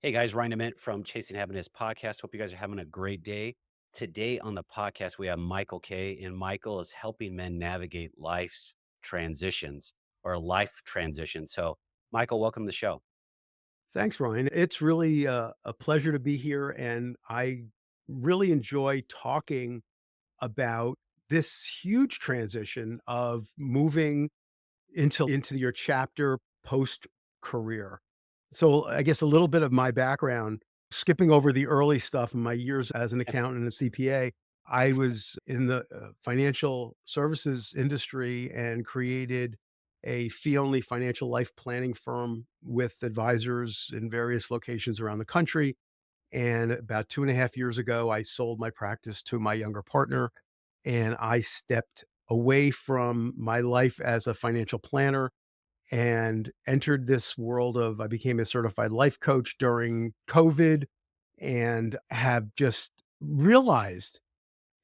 Hey guys, Ryan DeMent from Chasing Happiness podcast. Hope you guys are having a great day. Today on the podcast, we have Michael K. And Michael is helping men navigate life's transitions or life transitions. So, Michael, welcome to the show. Thanks, Ryan. It's really a pleasure to be here, and I really enjoy talking about this huge transition of moving into your chapter post career. So, I guess a little bit of my background, skipping over the early stuff in my years as an accountant and a CPA. I was in the financial services industry and created a fee only financial life planning firm with advisors in various locations around the country. And about 2.5 years ago, I sold my practice to my younger partner and I stepped away from my life as a financial planner and entered this world of I became a certified life coach during COVID and have just realized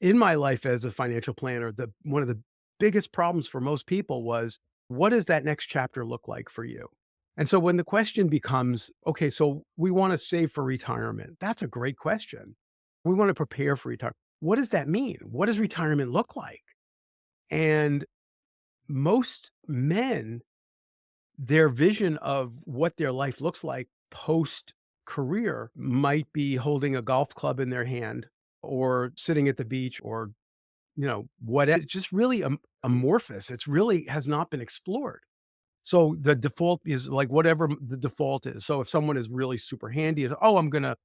in my life as a financial planner that one of the biggest problems for most people was, what does that next chapter look like for you? And so when the question becomes, okay, so we want to save for retirement. That's a great question. We want to prepare for retirement. What does that mean? What does retirement look like? And most men, their vision of what their life looks like post career might be holding a golf club in their hand or sitting at the beach or what it's just really amorphous. It's really has not been explored. So the default is like whatever the default is. So if someone is really super handy, is oh, I'm gonna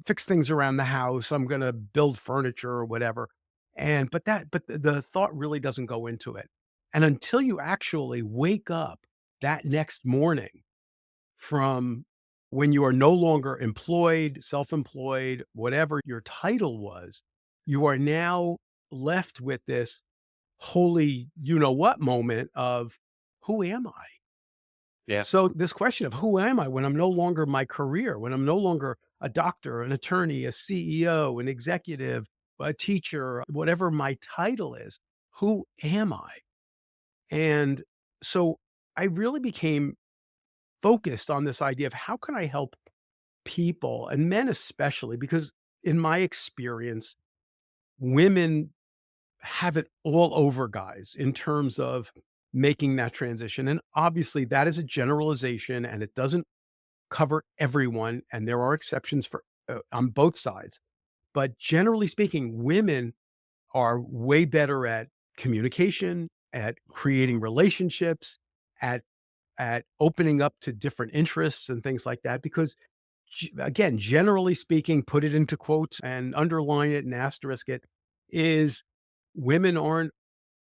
fix things around the house. I'm gonna build furniture or whatever. And but the thought really doesn't go into it. And until you actually wake up that next morning from when you are no longer employed, self-employed, whatever your title was, you are now left with this holy you know what moment of who am I? Yeah. So this question of who am I when I'm no longer my career, when I'm no longer a doctor, an attorney, a CEO, an executive, a teacher, whatever my title is, who am I? And so I really became focused on this idea of how can I help people and men especially, because in my experience, women have it all over guys in terms of making that transition. And obviously, that is a generalization and it doesn't cover everyone. And there are exceptions for on both sides. But generally speaking, women are way better at communication, at creating relationships, at opening up to different interests and things like that because again, generally speaking, put it into quotes and underline it and asterisk it, is women aren't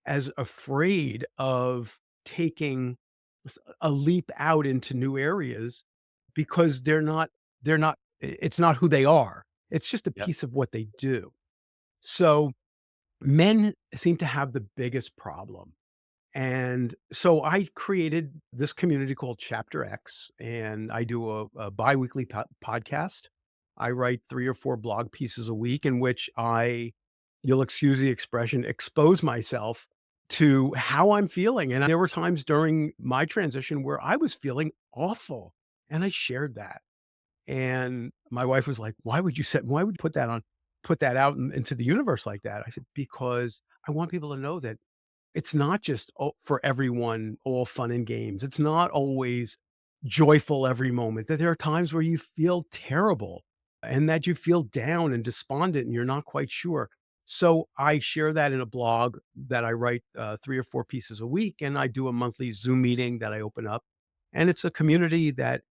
as afraid of taking a leap out into new areas because they're not it's not who they are. It's just a Yep. piece of what they do. So men seem to have the biggest problem. And so I created this community called Chapter X, and I do a biweekly podcast. I write 3 or 4 blog pieces a week in which you'll excuse the expression, expose myself to how I'm feeling. And there were times during my transition where I was feeling awful, and I shared that. And my wife was like, why would you put that out into the universe like that?" I said, "Because I want people to know that it's not just for everyone, all fun and games. It's not always joyful every moment, that there are times where you feel terrible and that you feel down and despondent and you're not quite sure. So I share that in a blog that I write 3 or 4 pieces a week, and I do a monthly Zoom meeting that I open up. And it's a community that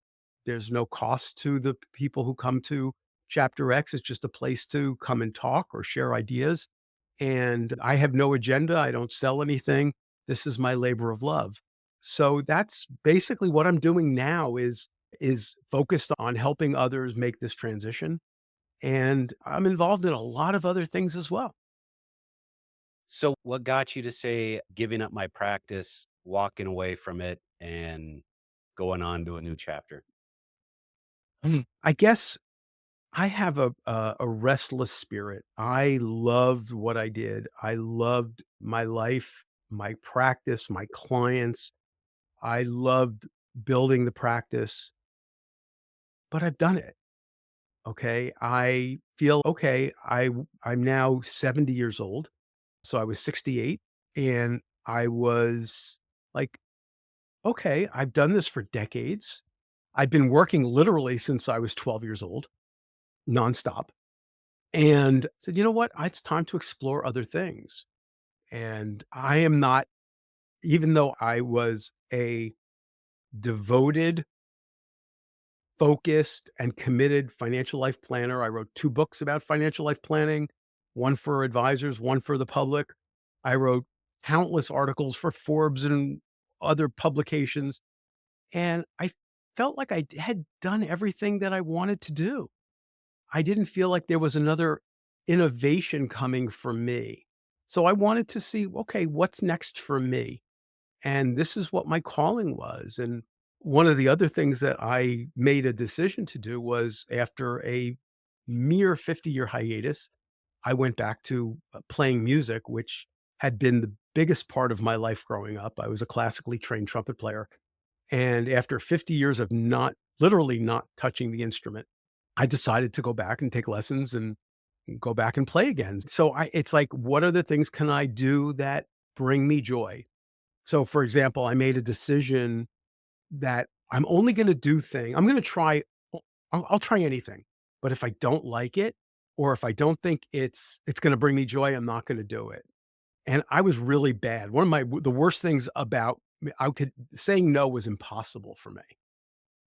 there's no cost to the people who come to Chapter X. It's just a place to come and talk or share ideas, and I have no agenda. I don't sell anything. This is my labor of love. So that's basically what I'm doing now is focused on helping others make this transition, and I'm involved in a lot of other things as well. So, what got you to say giving up my practice, walking away from it, and going on to a new chapter? I guess I have a restless spirit. I loved what I did. I loved my life, my practice, my clients. I loved building the practice. but I've done it. Okay. I feel okay. I'm now 70 years old. So I was 68 and I was like, okay, I've done this for decades. I've been working literally since I was 12 years old, nonstop. And said, you know what? It's time to explore other things. And I am not, even though I was a devoted, focused, and committed financial life planner. I wrote 2 books about financial life planning, one for advisors, one for the public. I wrote countless articles for Forbes and other publications, and I felt like I had done everything that I wanted to do. I didn't feel like there was another innovation coming for me. So I wanted to see, okay, what's next for me? And this is what my calling was. And one of the other things that I made a decision to do was after a mere 50-year hiatus, I went back to playing music, which had been the biggest part of my life growing up. I was a classically trained trumpet player. And after 50 years of not literally not touching the instrument, I decided to go back and take lessons and go back and play again. So it's like, what other things can I do that bring me joy? So, for example, I made a decision that I'm only gonna do thing I'm gonna try I'll try anything, but if I don't like it, or if I don't think it's gonna bring me joy, I'm not gonna do it. And I was really bad. One of the worst things about me I could saying no was impossible for me.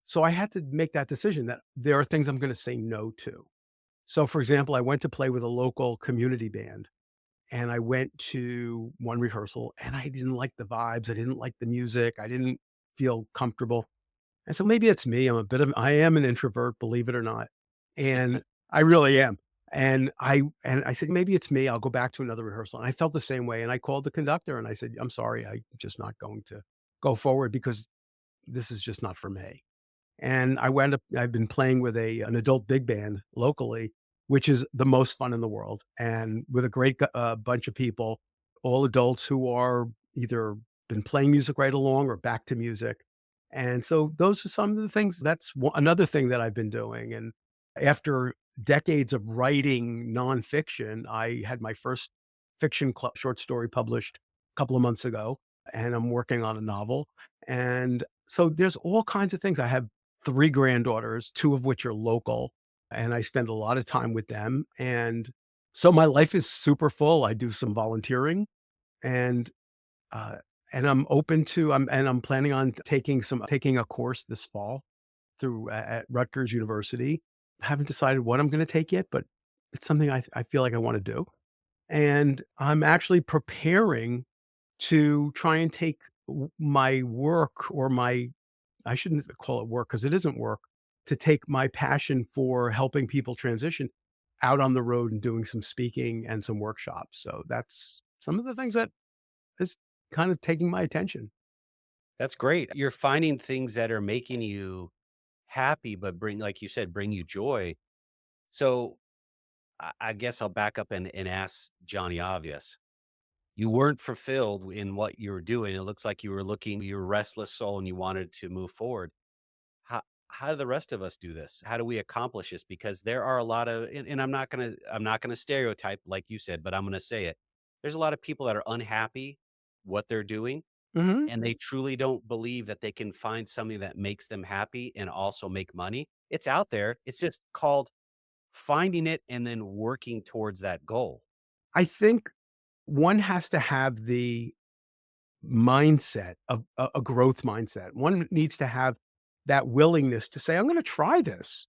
So I had to make that decision that there are things I'm gonna say no to. So, for example, I went to play with a local community band, and I went to one rehearsal, and I didn't like the vibes, I didn't like the music, I didn't feel comfortable, and so maybe it's me, I am an introvert, believe it or not, and I really am, and I said, "Maybe it's me, I'll go back to another rehearsal," and I felt the same way, and I called the conductor, and I said, "I'm sorry, I'm just not going to go forward because this is just not for me." And I've been playing with an adult big band locally, which is the most fun in the world, and with a great bunch of people, all adults who are either been playing music right along or back to music. And so those are some of the things that's another thing that I've been doing. And after decades of writing nonfiction, I had my first fiction short story published a couple of months ago, and I'm working on a novel. And so there's all kinds of things. I have 3 granddaughters, 2 of which are local, and I spend a lot of time with them, and so my life is super full. I do some volunteering, and, uh, and I'm planning on taking a course this fall through at Rutgers University. Haven't decided what I'm gonna take yet, but it's something I feel like I wanna do, and I'm actually preparing to try and take my work or my I shouldn't call it work because it isn't work, to take my passion for helping people transition out on the road and doing some speaking and some workshops. So that's some of the things that is kind of taking my attention. That's great. You're finding things that are making you happy, but like you said, bring you joy. So I guess I'll back up and ask Johnny Obvious. You weren't fulfilled in what you were doing. It looks like you were a restless soul and you wanted to move forward. How how do the rest of us do this? How do we accomplish this? Because there are a lot of and I'm not gonna stereotype like you said, but I'm gonna say it. There's a lot of people that are unhappy what they're doing, Mhm. and they truly don't believe that they can find something that makes them happy and also make money. It's out there. It's just called finding it and then working towards that goal. I think one has to have the mindset of a growth mindset. One needs to have that willingness to say, "I'm gonna try this."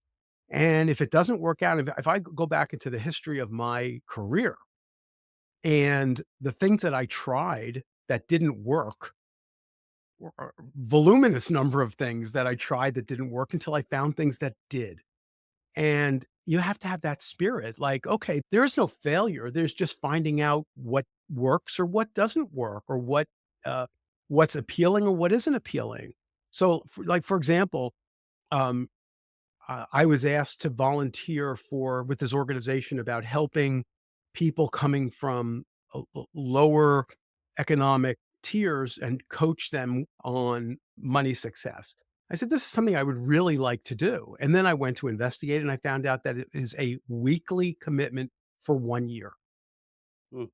And if it doesn't work out, if I go back into the history of my career and the things that I tried that didn't work, were a voluminous number of things that I tried that didn't work until I found things that did. And you have to have that spirit, like, okay, there is no failure. There's just finding out what works or what doesn't work or uh, what's appealing or what isn't appealing. So, for example, um, I was asked to volunteer with this organization about helping people coming from lower economic tiers and coach them on money success. I said, "This is something I would really like to do." And then I went to investigate and I found out that it is a weekly commitment for 1 year. Mm,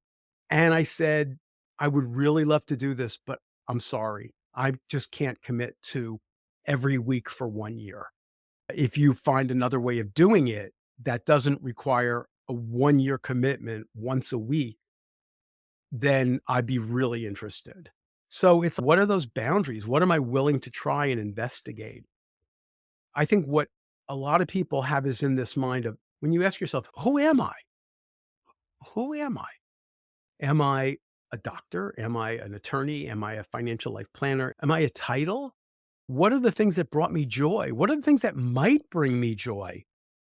And I said, "I would really love to do this, but I'm sorry. I just can't commit to every week for 1 year. If you find another way of doing it that doesn't require a 1-year commitment once a week, then I'd be really interested." So it's what are those boundaries? What am I willing to try and investigate? I think what a lot of people have is in this mind of when you ask yourself, "Who am I? Who am I? Am I a doctor? Am I an attorney? Am I a financial life planner? Am I a title? What are the things that brought me joy? What are the things that might bring me joy?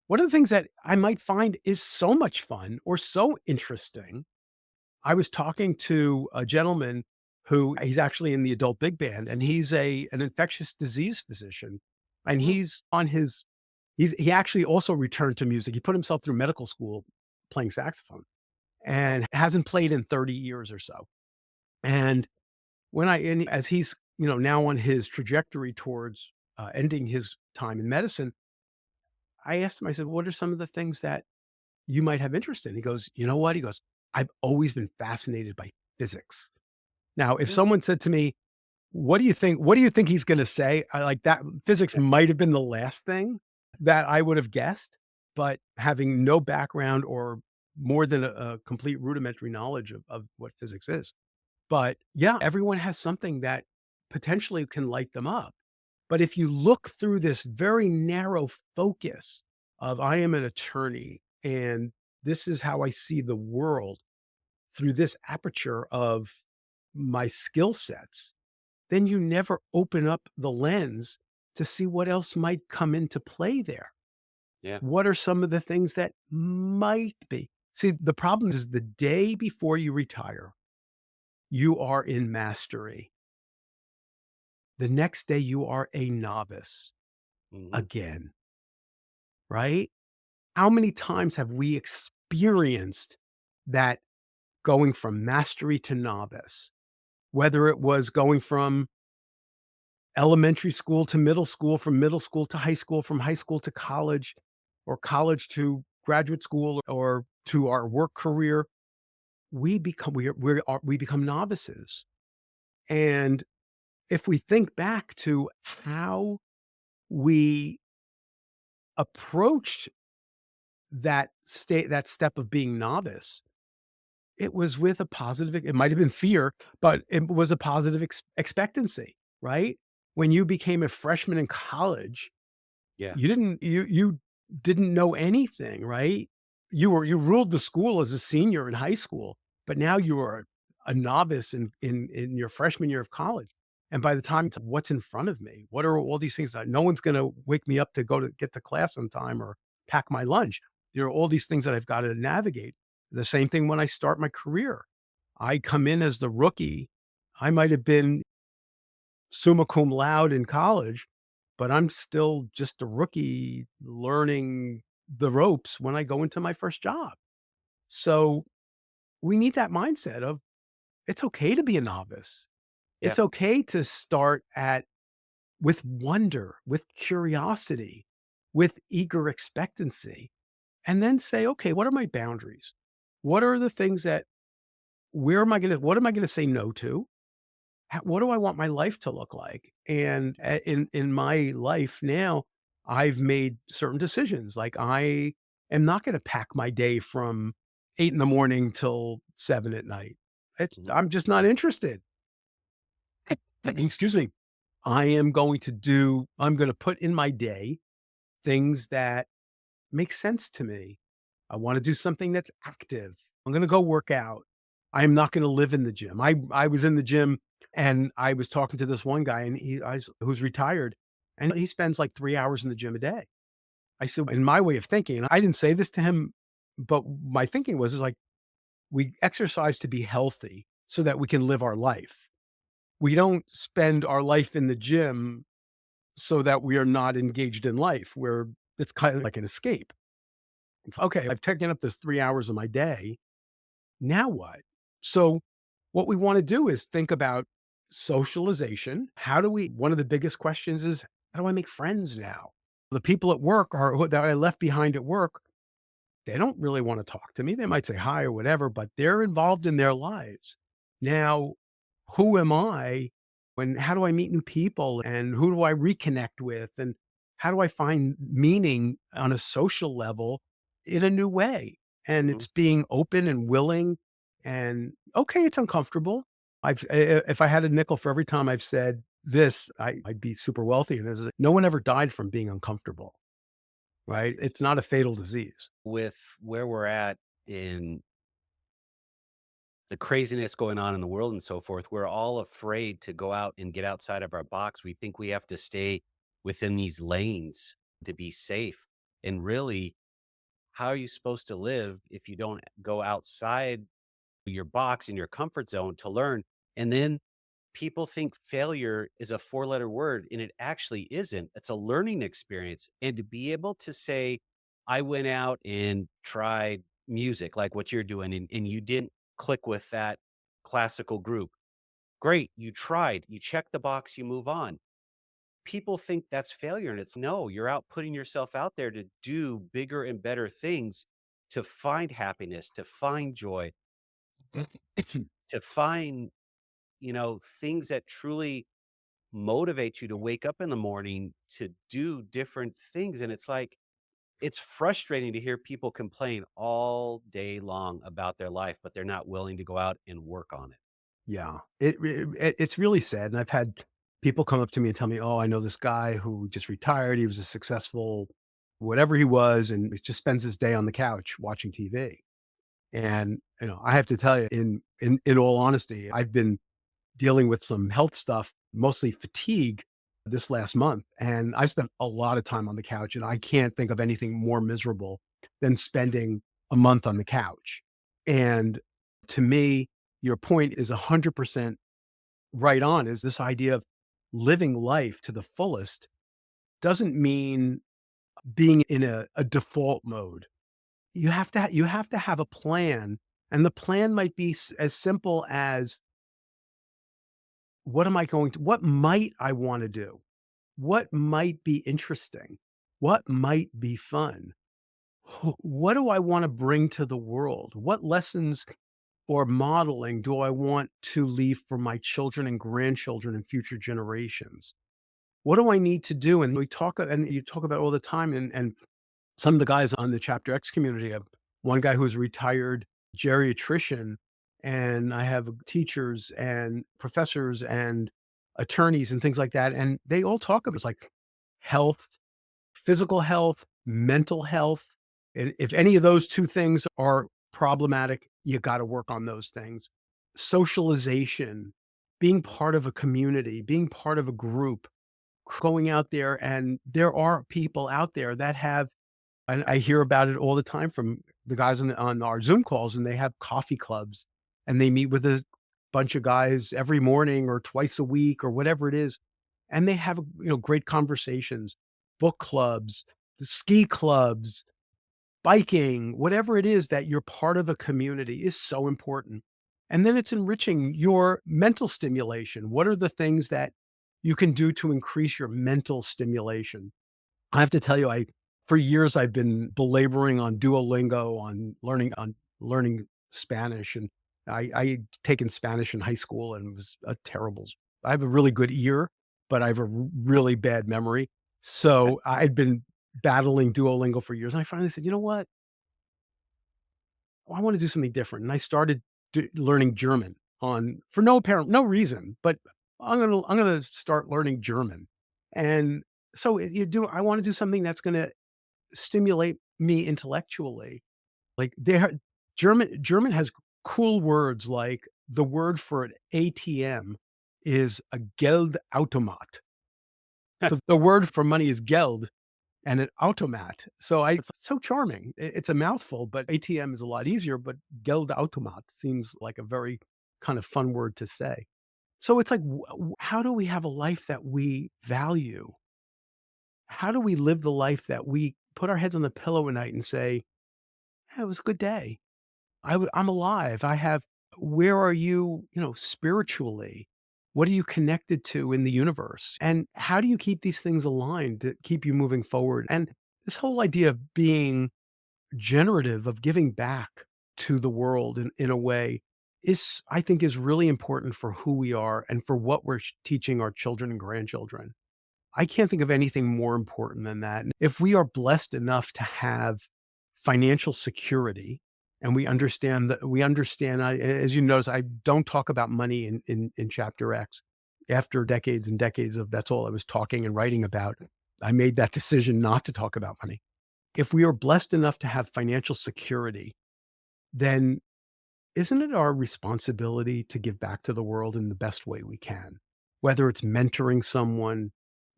What are the things that I might find is so much fun or so interesting?" I was talking to a gentleman who he's actually in the adult big band, and he's an infectious disease physician, and mm, he actually also returned to music. He put himself through medical school playing saxophone wow. and hasn't played in 30 years or so. And as he's, now on his trajectory towards, ending his time in medicine, I asked him, I said, "What are some of the things that you might have interest in?" He goes, "You know what?" He goes, "I've always been fascinated by physics." Now, if Mm, someone said to me, what do you think he's gonna say?" I like that physics might have been the last thing that I would have guessed, but having no background or more than a complete rudimentary knowledge of what physics is. But, yeah, everyone has something that potentially can light them up. But if you look through this very narrow focus of, "I am an attorney, and this is how I see the world through this aperture of my skill sets," then you never open up the lens to see what else might come into play there. yeah, What are some of the things that might be? See, the problem is the day before you retire, you are in mastery. The next day, you are a novice mhm, again, right? How many times have we experienced that going from mastery to novice? Whether it was going from elementary school to middle school, from middle school to high school, from high school to college, or college to graduate school, or to our work career, we become novices. And if we think back to how we approached that step of being novice, it was with a positive it might have been fear, but it was a positive expectancy, right? When you became a freshman in college, yeah, you didn't know anything, right? You ruled the school as a senior in high school, but now you are a novice in your freshman year of college. And by the time it's what's in front of me, what are all these things that no one's gonna wake me up to go to get to class on time or pack my lunch. There are all these things that I've got to navigate. The same thing when I start my career. I come in as the rookie. I might have been summa cum laude in college, but I'm still just a rookie learning the ropes when I go into my first job. So we need that mindset of it's okay to be a novice. yeah, It's okay to start at with wonder, with curiosity, with eager expectancy, and then say, okay, what are my boundaries? What are the things that what am I gonna say no to? What do I want my life to look like? And in my life now, I've made certain decisions. Like I am not going to pack my day from 8 in the morning till 7 at night. mhm, I'm just not interested. Excuse me. I'm going to put in my day things that make sense to me. I want to do something that's active. I'm going to go work out. I'm not going to live in the gym. I was in the gym and I was talking to this one guy and who's retired and he spends like 3 hours in the gym a day. I said, in my way of thinking, and I didn't say this to him, but my thinking was is like we exercise to be healthy so that we can live our life. We don't spend our life in the gym so that we are not engaged in life where it's kind of like an escape. It's okay, I've taken up this 3 hours of my day. Now what? So, what we wanna do is think about socialization. How do we one of the biggest questions is How do I make friends now? The people at work are who that I left behind at work, they don't really wanna talk to me. They might say hi or whatever, but they're involved in their lives. Now, who am I when how do I meet new people and who do I reconnect with and how do I find meaning on a social level in a new way? And Mhm. it's being open and willing and okay, it's uncomfortable. If I had a nickel for every time I've said this, I'd be super wealthy. And no one ever died from being uncomfortable, right? It's not a fatal disease. With where we're at in the craziness going on in the world and so forth, we're all afraid to go out and get outside of our box. We think we have to stay within these lanes to be safe. And really, how are you supposed to live if you don't go outside your box in your comfort zone to learn? And then people think failure is a four-letter word, and it actually isn't. It's a learning experience. And to be able to say, I went out and tried music like what you're doing, and you didn't click with that classical group. Great, you tried, you check the box, you move on. People think that's failure, and it's no, you're out putting yourself out there to do bigger and better things, to find happiness, to find joy, to find, things that truly motivate you to wake up in the morning to do different things. And it's like, it's frustrating to hear people complain all day long about their life, but they're not willing to go out and work on it. Yeah, it's really sad, and I've had people come up to me and tell me, "Oh, I know this guy who just retired. He was a successful whatever he was, and he just spends his day on the couch watching TV." And, I have to tell you, in all honesty, I've been dealing with some health stuff, mostly fatigue this last month, and I've spent a lot of time on the couch, and I can't think of anything more miserable than spending a month on the couch. And to me, your point is 100% right on, is this idea of living life to the fullest doesn't mean being in a default mode. You have to have a plan, and the plan might be as simple as what might I wanna do? What might be interesting? What might be fun? What do I wanna bring to the world? What lessons or modeling do I want to leave for my children and grandchildren and future generations? What do I need to do? And you talk about all the time, and some of the guys on the Chapter X community have one guy who's a retired geriatrician, and I have teachers and professors and attorneys and things like that, and they all talk about it's like health, physical health, mental health, and if any of those 2 things are problematic, you gotta work on those things. Socialization, being part of a community, being part of a group, going out there, and there are people out there that have and I hear about it all the time from the guys on our Zoom calls, and they have coffee clubs, and they meet with a bunch of guys every morning or twice a week or whatever it is, and they have, great conversations, book clubs, the ski clubs, biking, whatever it is that you're part of a community is so important. And then it's enriching your mental stimulation. What are the things that you can do to increase your mental stimulation? I have to tell you, I for years, I've been belaboring on Duolingo, on learning Spanish, and I taken Spanish in high school and it was a terrible I have a really good ear, but I have a really bad memory. So, I'd been battling Duolingo for years, and I finally said, "You know what? I wanna do something different," and I started learning German on for no reason, but I'm gonna start learning German, and so, I wanna do something that's gonna stimulate me intellectually. Like, German has cool words, like, the word for an ATM is a Geldautomat. So, the word for money is Geld and an Automat. So, I it's so charming. It's a mouthful, but ATM is a lot easier, but Geldautomat seems like a very kind of fun word to say. So, it's like, how do we have a life that we value? How do we live the life that we put our heads on the pillow at night and say, "Yeah, it was a good day. I'm alive. I have" where are you, spiritually? What are you connected to in the universe? And how do you keep these things aligned to keep you moving forward? And this whole idea of being generative, of giving back to the world in a way is, I think, is really important for who we are and for what we're teaching our children and grandchildren. I can't think of anything more important than that. If we are blessed enough to have financial security and we understand, as you notice, I don't talk about money in chapter X. After decades and decades of that's all I was talking and writing about, I made that decision not to talk about money. If we are blessed enough to have financial security, then isn't it our responsibility to give back to the world in the best way we can? Whether it's mentoring someone,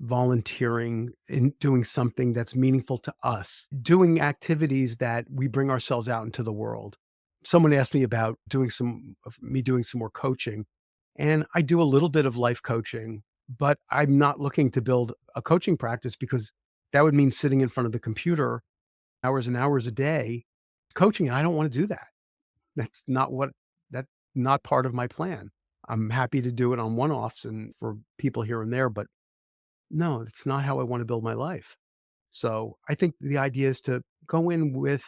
volunteering, and doing something that's meaningful to us, doing activities that we bring ourselves out into the world. Someone asked me about doing some more coaching, and I do a little bit of life coaching, but I'm not looking to build a coaching practice because that would mean sitting in front of the computer hours and hours a day coaching, and I don't want to do that. That's not what that's not part of my plan. I'm happy to do it on one-offs and for people here and there, but no, it's not how I want to build my life. So, I think the idea is to go in with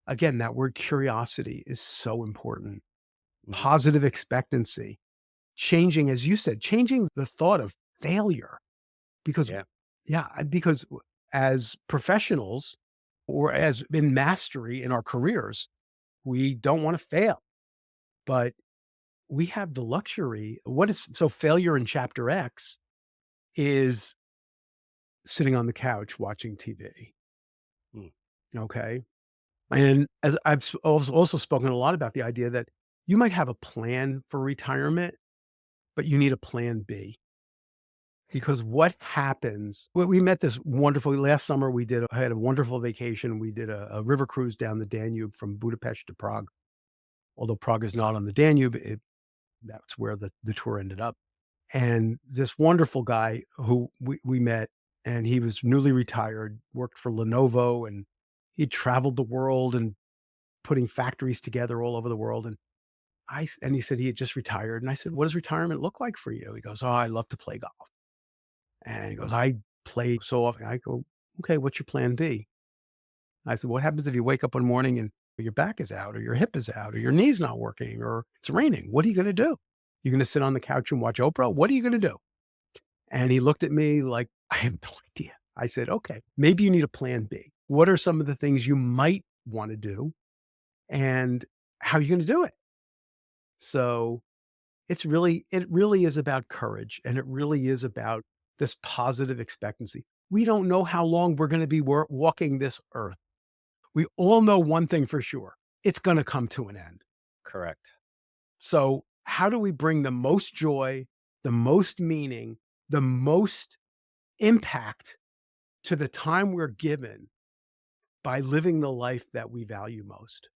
again, that word curiosity is so important. Mhm. Positive expectancy, changing, as you said, changing the thought of failure because Yeah. yeah, because as professionals or as in mastery in our careers, we don't want to fail, but we have the luxury. What is so failure in chapter X is sitting on the couch watching TV, Mm. okay? And as I've also spoken a lot about the idea that you might have a plan for retirement, but you need a plan B. Because what happens we met this wonderful last summer, I had a wonderful vacation. We did a river cruise down the Danube from Budapest to Prague. Although Prague is not on the Danube, that's where the tour ended up. And this wonderful guy who we met, and he was newly retired, worked for Lenovo, and he traveled the world and putting factories together all over the world. And he said he had just retired. And I said, "What does retirement look like for you?" He goes, "Oh, I love to play golf." And he goes, "I play so often." I go, "Okay, what's your plan B?" I said, "What happens if you wake up one morning and your back is out or your hip is out or your knee's not working or it's raining? What are you going to do? You're going to sit on the couch and watch Oprah? What are you going to do?" And he looked at me like, "I have no idea." I said, "Okay, maybe you need a plan B. What are some of the things you might wanna do, and how are you gonna do it?" So, it really is about courage, and it really is about this positive expectancy. We don't know how long we're gonna be walking this earth. We all know one thing for sure, it's gonna come to an end. Correct. So, how do we bring the most joy, the most meaning, the most impact to the time we're given by living the life that we value most.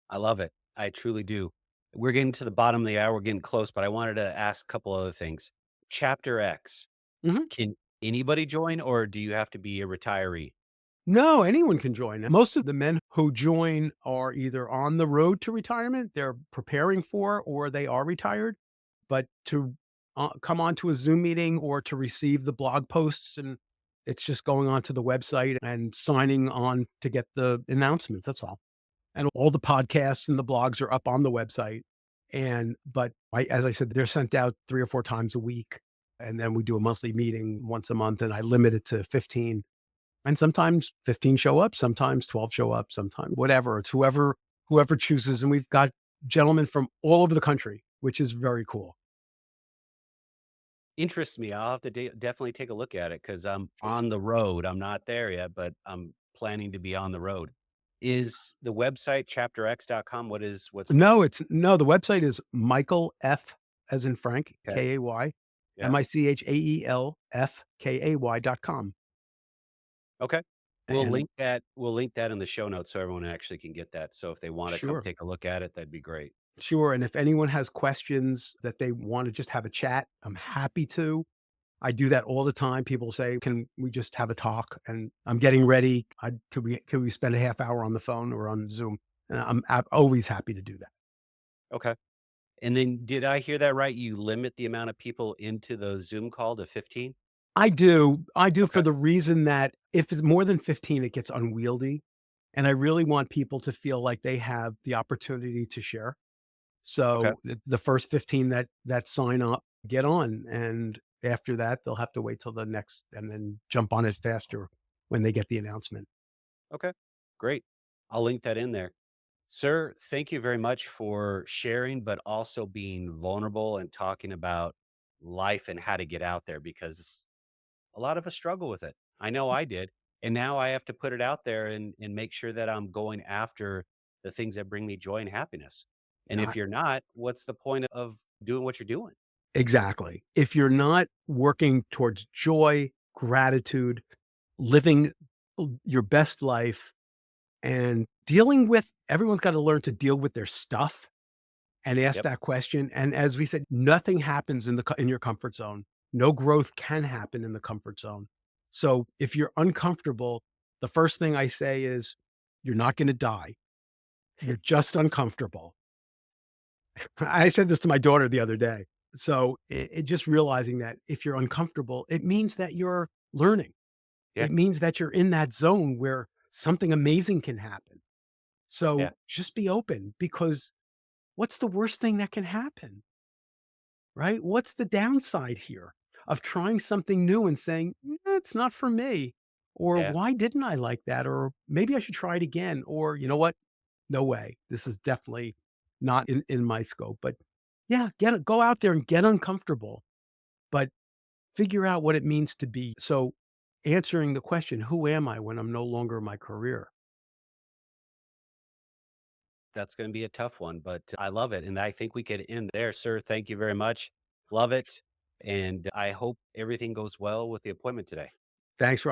I love it. I truly do. We're getting to the bottom of the hour. We're getting close, but I wanted to ask a couple other things. Chapter X, Mhm. can anybody join or do you have to be a retiree? No, anyone can join. Most of the men who join are either on the road to retirement, they're preparing for, or they are retired. But to come onto a Zoom meeting or to receive the blog posts, and it's just going onto the website and signing on to get the announcements. That's all. And all the podcasts and the blogs are up on the website. As I said, they're sent out 3 or 4 times a week, and then we do a monthly meeting once a month, and I limit it to 15. And sometimes 15 show up, sometimes 12 show up, sometimes whatever. It's whoever chooses, and we've got gentlemen from all over the country, which is very cool. Interests me. I'll have to definitely take a look at it because I'm on the road. I'm not there yet, but I'm planning to be on the road. Is the website chapterx.com? What's No, the website is Michael F as in Frank, okay? Kay, Yeah. Michaelfkay.com. Okay. And We'll link that in the show notes so everyone actually can get that. So if they want to come sure. take a look at it, that'd be great. Sure, and if anyone has questions that they wanna just have a chat, I'm happy to. I do that all the time. People say, "Can we just have a talk?" And I'm getting ready. Could we spend a half hour on the phone or on Zoom? And I'm always happy to do that. Okay. And then did I hear that right? You limit the amount of people into the Zoom call to 15? I do for Okay, the reason that if it's more than 15, it gets unwieldy, and I really want people to feel like they have the opportunity to share. okay, So, the first 15 that sign up get on, and after that, they'll have to wait till the next and then jump on it faster when they get the announcement. okay. Great. I'll link that in there. Sir, thank you very much for sharing, but also being vulnerable and talking about life and how to get out there because a lot of us struggle with it. I know I did. And now I have to put it out there and make sure that I'm going after the things that bring me joy and happiness. And Yeah, if you're not, what's the point of doing what you're doing? exactly. If you're not working towards joy, gratitude, living your best life, and dealing with everyone's gotta learn to deal with their stuff and ask Yep. that question, and as we said, nothing happens in your comfort zone. No growth can happen in the comfort zone. So, if you're uncomfortable, the first thing I say is, "You're not gonna die. You're just uncomfortable." I said this to my daughter the other day. So, it just realizing that if you're uncomfortable, it means that you're learning. Yeah. It means that you're in that zone where something amazing can happen. Yeah. So, just be open because what's the worst thing that can happen? Right? What's the downside here of trying something new and saying, it's not for me," or Yeah. "Why didn't I like that?" or "Maybe I should try it again," or "You know what? No way. This is definitely not in my scope." But yeah, go out there and get uncomfortable, but figure out what it means to be. So answering the question, "Who am I when I'm no longer in my career?" That's going to be a tough one, but I love it. And I think we could end there, sir. Thank you very much. Love it. And I hope everything goes well with the appointment today. Thanks, Ron.